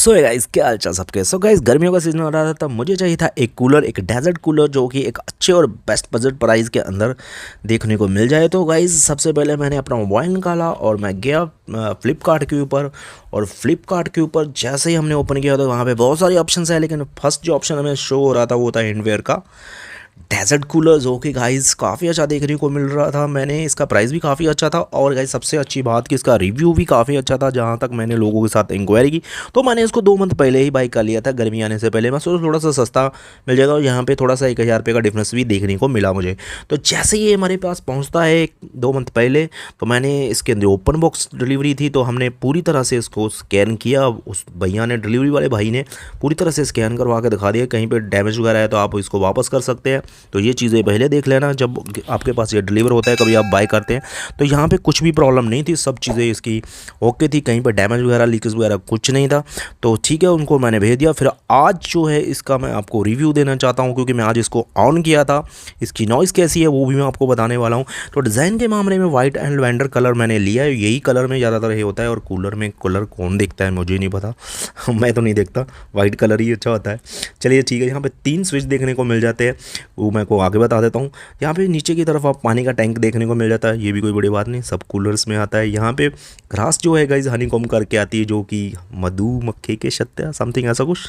So guys, क्या हाल चाल सबके। सो गाइस, गर्मियों का सीजन आ रहा था तब मुझे चाहिए था एक कूलर, एक डेजर्ट कूलर जो कि एक अच्छे और बेस्ट बजट प्राइस के अंदर देखने को मिल जाए। तो गाइस, सबसे पहले मैंने अपना मोबाइल निकाला और मैं गया फ्लिपकार्ट के ऊपर। और फ्लिपकार्ट के ऊपर जैसे ही हमने ओपन किया तो वहाँ पे बहुत सारे ऑप्शंस है, लेकिन फर्स्ट जो ऑप्शन हमें शो हो रहा था वो था हैंडवेयर का डेजर्ट कूलर, जो कि गाइस काफ़ी अच्छा देखने को मिल रहा था। मैंने इसका प्राइस भी काफ़ी अच्छा था और गाइस सबसे अच्छी बात कि इसका रिव्यू भी काफ़ी अच्छा था। जहाँ तक मैंने लोगों के साथ इंक्वायरी की तो मैंने इसको 2 मंथ पहले ही बाई कर लिया था, गर्मी आने से पहले। मैं सोचा थोड़ा सा सस्ता मिल जाएगा और यहाँ पे थोड़ा सा 1000 रुपये का डिफरेंस भी देखने को मिला मुझे। तो जैसे ही ये हमारे पास पहुँचता है 2 मंथ पहले, तो मैंने इसके अंदर ओपन बॉक्स डिलीवरी थी, तो हमने पूरी तरह से इसको स्कैन किया। उस भैया ने, डिलीवरी वाले भाई ने पूरी तरह से स्कैन करवा के दिखा दिया। कहीं पर डैमेज वगैरह है तो आप इसको वापस कर सकते हैं। तो ये चीज़ें पहले देख लेना जब आपके पास ये डिलीवर होता है, कभी आप बाय करते हैं। तो यहाँ पे कुछ भी प्रॉब्लम नहीं थी, सब चीज़ें इसकी ओके थी, कहीं पर डैमेज वगैरह लीकेज वगैरह कुछ नहीं था। तो ठीक है, उनको मैंने भेज दिया। फिर आज जो है इसका मैं आपको रिव्यू देना चाहता हूँ, क्योंकि मैं आज इसको ऑन किया था। इसकी नॉइज़ कैसी है वो भी मैं आपको बताने वाला हूँ। तो डिज़ाइन के मामले में वाइट एंड लैवेंडर कलर मैंने लिया है, यही कलर में ज़्यादातर ये होता है। और कूलर में कलर कौन देखता है मुझे नहीं पता मैं तो नहीं देखता, वाइट कलर ही अच्छा होता है। चलिए ठीक है, यहाँ पे 3 स्विच देखने को मिल जाते हैं, वो मैं को आगे बता देता हूँ। यहाँ पे नीचे की तरफ आप पानी का टैंक देखने को मिल जाता है, ये भी कोई बड़ी बात नहीं, सब कूलर्स में आता है। यहाँ पे ग्रास जो है गाइस हनीकॉम्ब करके आती है, जो कि मधुमक्खी के छत्ते समथिंग ऐसा कुछ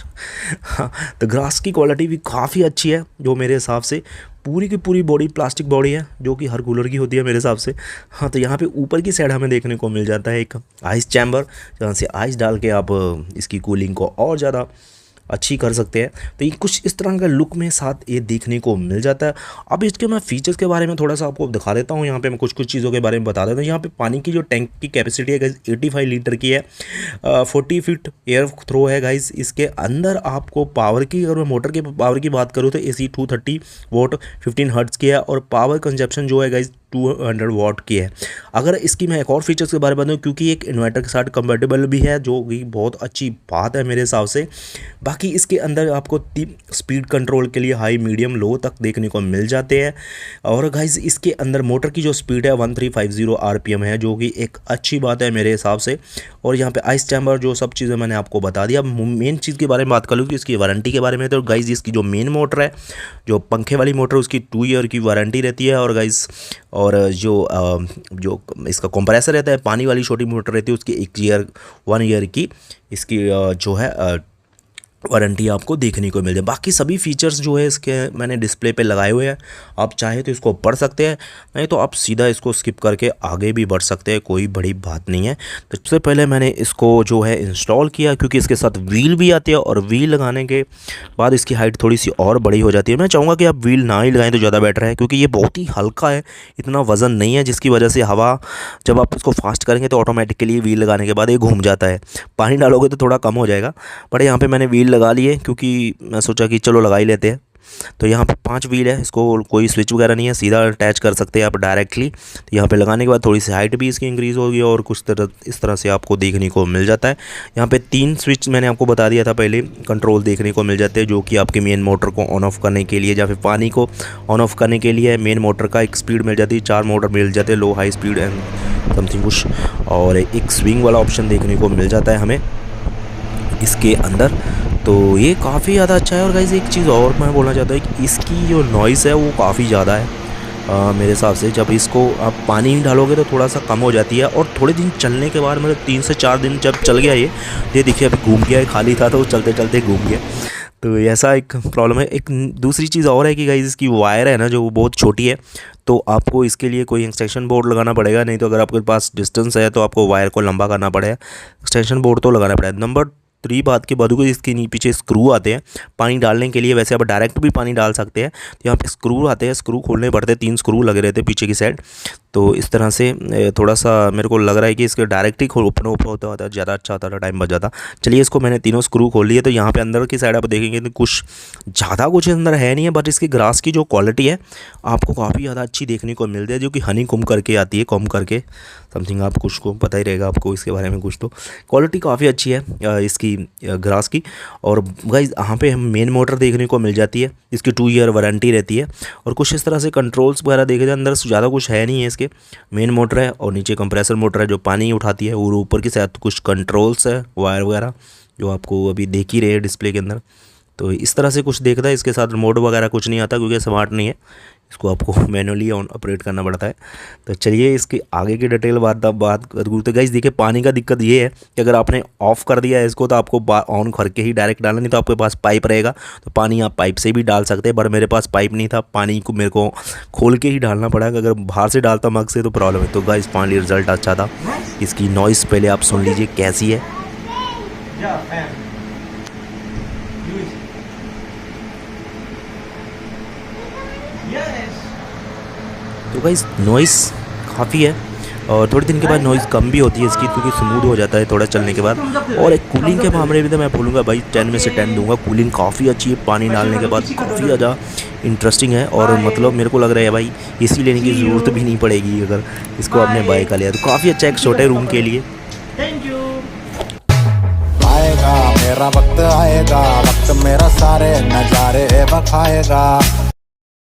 हाँ, तो ग्रास की क्वालिटी भी काफ़ी अच्छी है, जो मेरे हिसाब से पूरी की पूरी बॉडी प्लास्टिक बॉडी है, जो कि हर कूलर की होती है मेरे हिसाब से। हाँ, तो यहाँ पे ऊपर की साइड हमें देखने को मिल जाता है एक आइस चैम्बर, जहाँ से आइस डाल के आप इसकी कूलिंग को और ज़्यादा अच्छी कर सकते हैं। तो ये कुछ इस तरह का लुक में साथ ये देखने को मिल जाता है। अब इसके मैं फीचर्स के बारे में थोड़ा सा आपको दिखा देता हूँ। यहाँ पे मैं कुछ चीज़ों के बारे में बता देता हूँ। यहाँ पे पानी की जो टैंक की कैपेसिटी है गाइस 85 लीटर की है, 40 फीट एयर थ्रो है गाइस। इसके अंदर आपको पावर की, अगर मैं मोटर के पावर की बात करूँ तो AC 230 वोट 15 हर्ट्ज़ की है, और पावर कंजप्शन जो है गाइस 200 वाट की है। अगर इसकी मैं एक और फीचर्स के बारे में बताऊँ, क्योंकि एक इन्वर्टर के साथ कंपेटेबल भी है, जो कि बहुत अच्छी बात है मेरे हिसाब से। बाकी इसके अंदर आपको 3 स्पीड कंट्रोल के लिए हाई, मीडियम, लो तक देखने को मिल जाते हैं। और गाइस इसके अंदर मोटर की जो स्पीड है 1350 RPM है, जो कि एक अच्छी बात है मेरे हिसाब से। और यहाँ पे आइस चैम्बर, जो सब चीज़ें मैंने आपको बता दिया। मेन चीज़ के बारे में बात कर लूँ कि इसकी वारंटी के बारे में, तो गाइस इसकी जो मेन मोटर है, जो पंखे वाली मोटर, उसकी 2 ईयर की वारंटी रहती है। और गाइस और जो इसका कंप्रेसर रहता है, पानी वाली छोटी मोटर रहती है, उसकी 1 ईयर की इसकी जो है वारंटी आपको देखने को मिल जाए। बाकी सभी फीचर्स जो है इसके मैंने डिस्प्ले पे लगाए हुए हैं, आप चाहे तो इसको पढ़ सकते हैं, नहीं तो आप सीधा इसको स्किप करके आगे भी बढ़ सकते हैं, कोई बड़ी बात नहीं है। तो सबसे पहले मैंने इसको जो है इंस्टॉल किया, क्योंकि इसके साथ व्हील भी आती है, और व्हील लगाने के बाद इसकी हाइट थोड़ी सी और बड़ी हो जाती है। मैं चाहूँगा कि आप व्हील ना ही लगाएं तो ज़्यादा बेटर है, क्योंकि ये बहुत ही हल्का है, इतना वज़न नहीं है, जिसकी वजह से हवा जब आप इसको फास्ट करेंगे तो ऑटोमेटिकली व्हील लगाने के बाद ये घूम जाता है। पानी डालोगे तो थोड़ा कम हो जाएगा, बट यहाँ पर मैंने व्हील लगा लिए, क्योंकि मैं सोचा कि चलो लगा ही लेते हैं। तो यहाँ पे 5 व्हील है, इसको कोई स्विच वगैरह नहीं है, सीधा अटैच कर सकते हैं आप डायरेक्टली। तो यहाँ पे लगाने के बाद थोड़ी सी हाइट भी इसकी इंक्रीज़ होगी, और कुछ तरह इस तरह से आपको देखने को मिल जाता है। यहाँ पे 3 स्विच मैंने आपको बता दिया था पहले, कंट्रोल देखने को मिल जाते हैं, जो कि आपकी मेन मोटर को ऑन ऑफ करने के लिए, या फिर पानी को ऑन ऑफ करने के लिए मेन मोटर का एक स्पीड मिल जाती है। 4 मोटर मिल जाते हैं, लो, हाई स्पीड एंड समथिंग कुछ, और एक स्विंग वाला ऑप्शन देखने को मिल जाता है हमें इसके अंदर। तो ये काफ़ी ज़्यादा अच्छा है। और गाइस एक चीज़ और मैं बोलना चाहता हूँ कि इसकी जो नॉइज़ है वो काफ़ी ज़्यादा है मेरे हिसाब से। जब इसको आप पानी नहीं डालोगे तो थोड़ा सा कम हो जाती है, और थोड़े दिन चलने के बाद, मतलब 3 से 4 दिन जब चल गया ये देखिए अभी घूम गया है, खाली था तो चलते चलते घूम गया। तो ऐसा एक प्रॉब्लम है। एक दूसरी चीज़ और है कि गाइस इसकी वायर है ना, जो वो बहुत छोटी है, तो आपको इसके लिए कोई एक्सटेंशन बोर्ड लगाना पड़ेगा, नहीं तो अगर आपके पास डिस्टेंस है तो आपको वायर को लंबा करना पड़ेगा, एक्सटेंशन बोर्ड तो लगाना पड़ेगा। नंबर 3 बात के बाद इसके पीछे स्क्रू आते हैं पानी डालने के लिए। वैसे आप डायरेक्ट भी पानी डाल सकते हैं, तो यहाँ पे स्क्रू आते हैं, स्क्रू खोलने पड़ते हैं, 3 स्क्रू लगे रहते हैं पीछे की साइड। तो इस तरह से थोड़ा सा मेरे को लग रहा है कि इसके डायरेक्ट ही ओपन होता होता ज़्यादा अच्छा होता था, टाइम बच जाता। चलिए इसको मैंने तीनों स्क्रू खोल लिए। तो यहाँ पे अंदर की साइड आप देखेंगे तो कुछ ज़्यादा कुछ अंदर है नहीं है, बट इसकी ग्रास की जो क्वालिटी है आपको काफ़ी ज़्यादा अच्छी देखने को मिलती है, जो कि हनीकॉम्ब करके आती है, कॉम्ब करके समथिंग, आप कुछ को पता ही रहेगा आपको इसके बारे में कुछ। तो क्वालिटी काफ़ी अच्छी है इसकी ग्रास की। और गाइस यहाँ पे हम मेन मोटर देखने को मिल जाती है, इसकी 2 ईयर वारंटी रहती है। और कुछ इस तरह से कंट्रोल्स वगैरह देखे जाए, अंदर ज़्यादा कुछ है नहीं है। इसके मेन मोटर है और नीचे कंप्रेसर मोटर है जो पानी उठाती है, और ऊपर की साइड कुछ कंट्रोल्स है, वायर वगैरह जो आपको अभी देख ही रहे हैं डिस्प्ले के अंदर। तो इस तरह से कुछ देखता है, इसके साथ रिमोट वगैरह कुछ नहीं आता क्योंकि स्मार्ट नहीं है, इसको आपको मैनुअली ऑन ऑपरेट करना पड़ता है। तो चलिए इसकी आगे की डिटेल बात करूँ तो गाइस देखिए, पानी का दिक्कत ये है कि अगर आपने ऑफ़ कर दिया है इसको तो आपको ऑन करके ही डायरेक्ट डालना, नहीं तो आपके पास पाइप रहेगा तो पानी आप पाइप से भी डाल सकते हैं। बट मेरे पास पाइप नहीं था, पानी को मेरे को खोल के ही डालना पड़ा, अगर बाहर से डालता मग से तो प्रॉब्लम है। तो गाइस फाइनली रिजल्ट अच्छा था। इसकी नॉइज़ पहले आप सुन लीजिए कैसी है। तो गाइस नॉइज़ काफ़ी है और थोड़े दिन के बाद नॉइज़ कम भी होती है इसकी, क्योंकि स्मूथ हो जाता है थोड़ा चलने के बाद। और एक कूलिंग के मामले में तो मैं बोलूँगा भाई 10 में से 10 दूंगा। कूलिंग काफ़ी अच्छी है, पानी डालने के बाद काफ़ी ज़्यादा इंटरेस्टिंग है। और मतलब मेरे को लग रहा है भाई एसी लेने की ज़रूरत भी नहीं पड़ेगी अगर इसको आपने बाय कर लिया तो। काफ़ी अच्छा एक छोटे रूम के लिए। आएगा मेरा वक्त, आएगा वक्त मेरा, सारे नजारे बखाएगा।